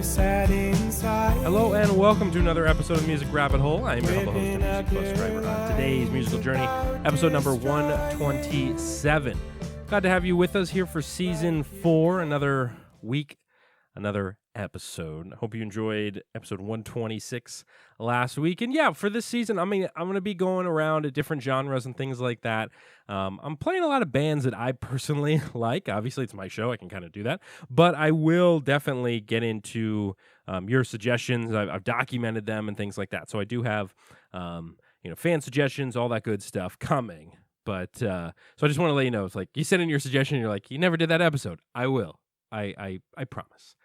you sat inside. Hello and welcome to another episode of Music Rabbit Hole. I am your humble host and music bus driver on today's musical journey, episode number 127. Glad to have you with us here for season 4, another week, another episode. I hope you enjoyed episode 126 last week. And yeah, for this season, I'm going to be going around at different genres and things like that. I'm playing a lot of bands that I personally like. Obviously, it's my show. I can kind of do that. But I will definitely get into your suggestions. I've documented them and things like that. So I do have, fan suggestions, all that good stuff coming. But so I just want to let you know, it's like you sent in your suggestion, you're like, you never did that episode. I will. I promise.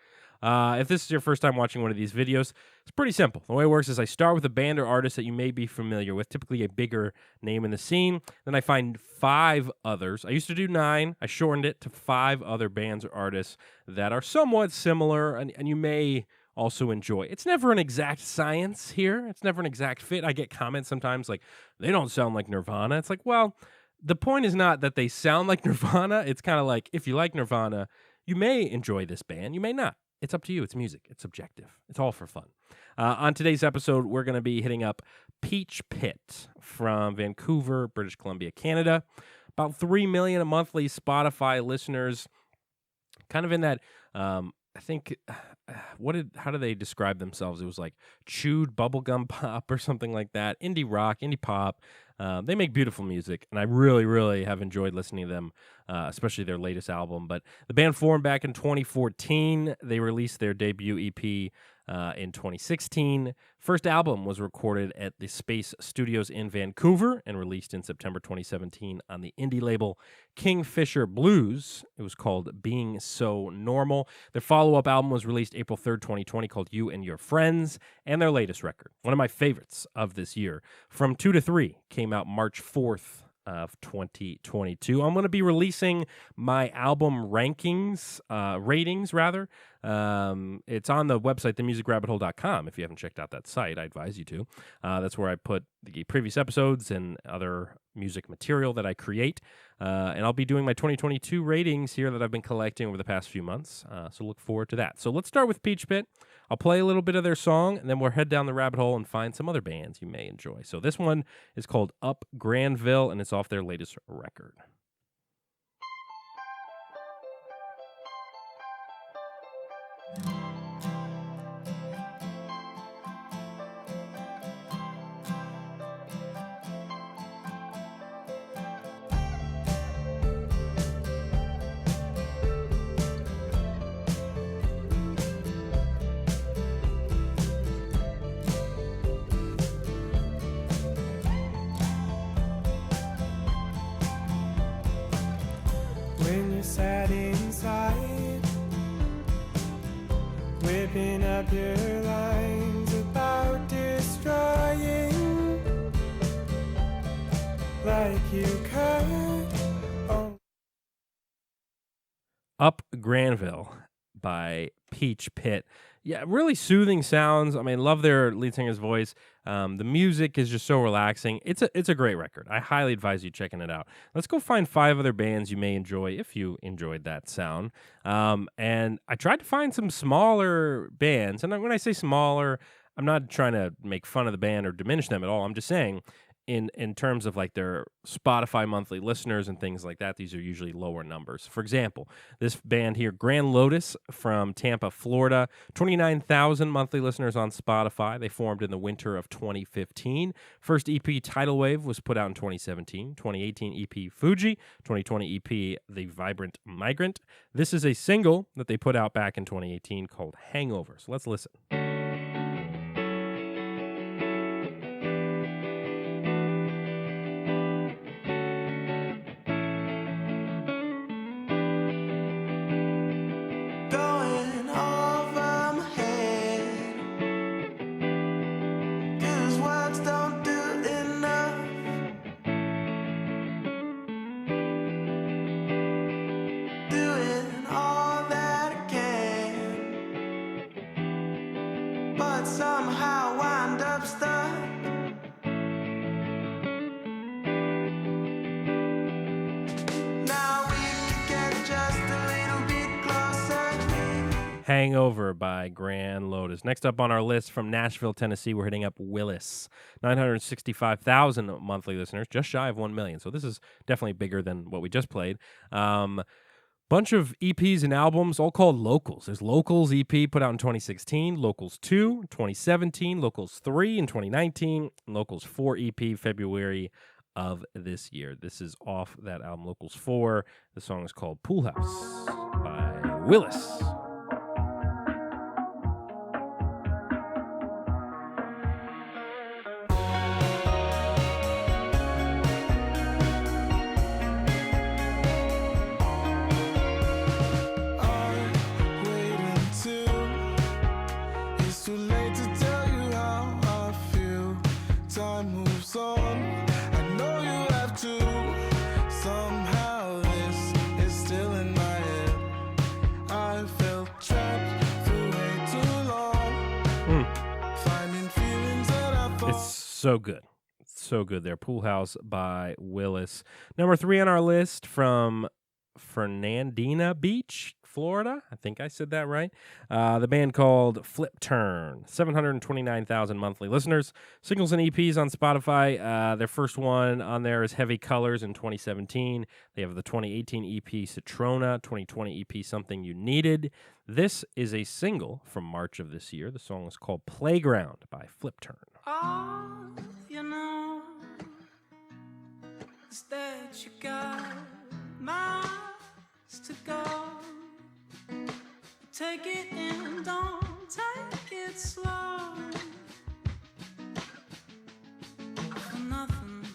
If this is your first time watching one of these videos, it's pretty simple. The way it works is I start with a band or artist that you may be familiar with, typically a bigger name in the scene. Then I find 5 others. I used to do 9. I shortened it to 5 other bands or artists that are somewhat similar and you may also enjoy. It's never an exact science here. It's never an exact fit. I get comments sometimes like, they don't sound like Nirvana. It's like, well, the point is not that they sound like Nirvana. It's kind of like, if you like Nirvana, you may enjoy this band. You may not. It's up to you. It's music. It's subjective. It's all for fun. On today's episode, we're going to be hitting up Peach Pit from Vancouver, British Columbia, Canada. About 3 million monthly Spotify listeners. Kind of in that, I think, how do they describe themselves? It was like chewed bubblegum pop or something like that. Indie rock, indie pop. They make beautiful music, and I really, really have enjoyed listening to them, especially their latest album. But the band formed back in 2014. They released their debut EP in 2016. First album was recorded at the Space Studios in Vancouver and released in September 2017 on the indie label Kingfisher Blues. It was called Being So Normal. Their follow-up album was released April 3rd, 2020, called You and Your Friends, and their latest record, one of my favorites of this year, From 2 to 3, came out March 4th of 2022. I'm going to be releasing my album ratings. It's on the website, themusicrabbithole.com. If you haven't checked out that site, I advise you to. That's where I put the previous episodes and other music material that I create. And I'll be doing my 2022 ratings here that I've been collecting over the past few months. So look forward to that. So let's start with Peach Pit. I'll play a little bit of their song, and then we'll head down the rabbit hole and find some other bands you may enjoy. So this one is called Up Granville, and it's off their latest record. When you sat inside, whipping up your lines about destroying, like you could. Oh. Up Granville by Peach Pit. Yeah, really soothing sounds. I mean, love their lead singer's voice. The music is just so relaxing. It's a great record. I highly advise you checking it out. Let's go find 5 other bands you may enjoy if you enjoyed that sound. And I tried to find some smaller bands. And when I say smaller, I'm not trying to make fun of the band or diminish them at all. I'm just saying in terms of like their Spotify monthly listeners and things like that, these are usually lower numbers. For example, this band here, Grand Lotus from Tampa, Florida, 29,000 monthly listeners on Spotify. They formed in the winter of 2015. First EP, Tidal Wave, was put out in 2017. 2018 EP, Fuji. 2020 EP, The Vibrant Migrant. This is a single that they put out back in 2018 called Hangover. So let's listen. Somehow wind up stuck. Now we could get just a little bit closer. Hangover by Grand Lotus. Next up on our list from Nashville, Tennessee, we're hitting up Willis. 965,000 monthly listeners, just shy of 1 million. So this is definitely bigger than what we just played. Bunch of EPs and albums, all called Locals. There's Locals EP put out in 2016, Locals 2 in 2017, Locals 3 in 2019, and Locals 4 EP February of this year. This is off that album, Locals 4. The song is called Pool House by Willis. So good. So good there. Pool House by Willis. Number 3 on our list from Fernandina Beach, Florida. I think I said that right. The band called Flip Turn. 729,000 monthly listeners. Singles and EPs on Spotify. Their first one on there is Heavy Colors in 2017. They have the 2018 EP Citrona, 2020 EP Something You Needed. This is a single from March of this year. The song is called Playground by Flip Turn. All you know is that you got miles to go. Take it in, don't take it slow. For nothing.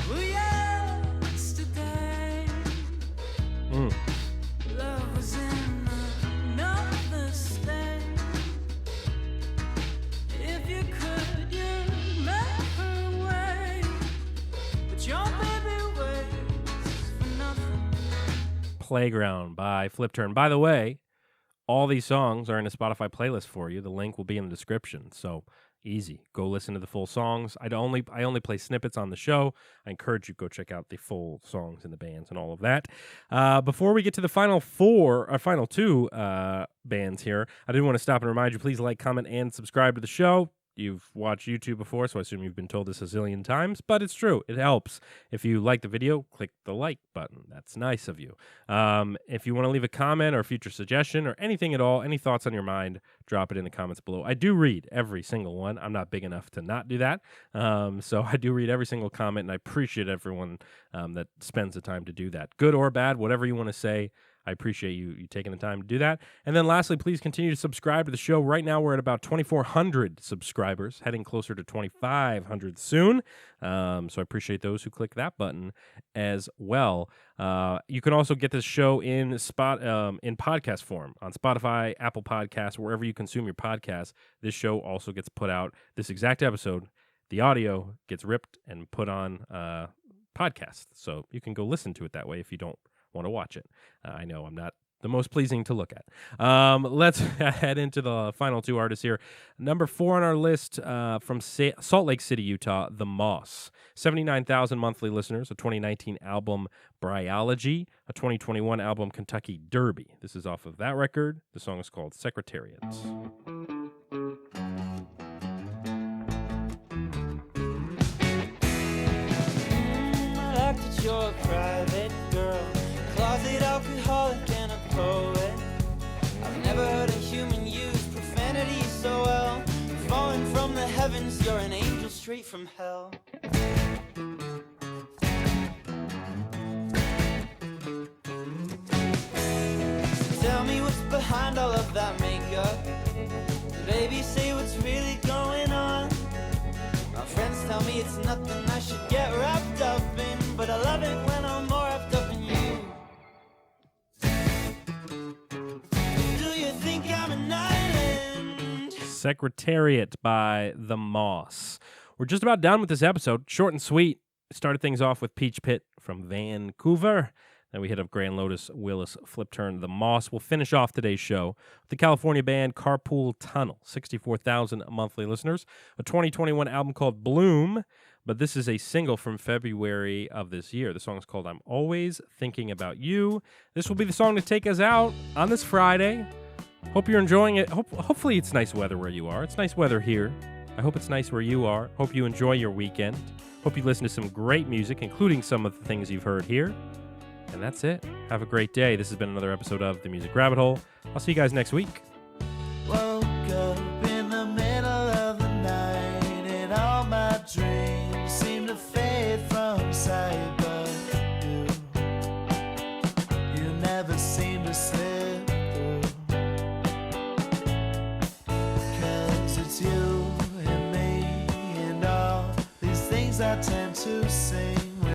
Well, yesterday, love was in another state. If you could, you'd make her wait. But your baby waits for nothing. Playground by Flip Turn. By the way, all these songs are in a Spotify playlist for you. The link will be in the description. So easy. Go listen to the full songs. I only play snippets on the show. I encourage you to go check out the full songs and the bands and all of that. Before we get to the final two bands here, I did want to stop and remind you, please like, comment, and subscribe to the show. You've watched YouTube before, so I assume you've been told this a zillion times, but it's true. It helps. If you like the video, click the like button. That's nice of you. If you want to leave a comment or a future suggestion or anything at all, any thoughts on your mind, drop it in the comments below. I do read every single one. I'm not big enough to not do that. So I do read every single comment, and I appreciate everyone that spends the time to do that. Good or bad, whatever you want to say. I appreciate you taking the time to do that. And then lastly, please continue to subscribe to the show. Right now, we're at about 2,400 subscribers, heading closer to 2,500 soon. So I appreciate those who click that button as well. You can also get this show in podcast form on Spotify, Apple Podcasts, wherever you consume your podcasts. This show also gets put out, this exact episode, the audio gets ripped and put on podcast. So you can go listen to it that way if you don't want to watch it. I know I'm not the most pleasing to look at. Let's head into the final two artists here. Number 4 on our list from Salt Lake City, Utah, The Moss. 79,000 monthly listeners, a 2019 album, Bryology, a 2021 album, Kentucky Derby. This is off of that record. The song is called Secretariat. I like that you're a private girl, closet alcoholic and a poet. I've never heard a human use profanity so well. Falling from the heavens, you're an angel straight from hell. Tell me what's behind all of that makeup. Baby, say what's really going on. My friends tell me it's nothing I should get wrapped up in, but I love it when I'm more wrapped up in you. Do you think I'm an island? Secretariat by The Moss. We're just about done with this episode. Short and sweet. Started things off with Peach Pit from Vancouver. Then we hit up Grand Lotus, Willis, Flip Turn, The Moss. We'll finish off today's show with the California band Carpool Tunnel, 64,000 monthly listeners. A 2021 album called Bloom, but this is a single from February of this year. The song is called I'm Always Thinking About You. This will be the song to take us out on this Friday. Hope you're enjoying it. Hopefully it's nice weather where you are. It's nice weather here. I hope it's nice where you are. Hope you enjoy your weekend. Hope you listen to some great music, including some of the things you've heard here. And that's it. Have a great day. This has been another episode of The Music Rabbit Hole. I'll see you guys next week. Woke up in the middle of the night and all my dreams seem to fade from sight, but you never seem to slip through, 'cause it's you and me and all these things I tend to sing.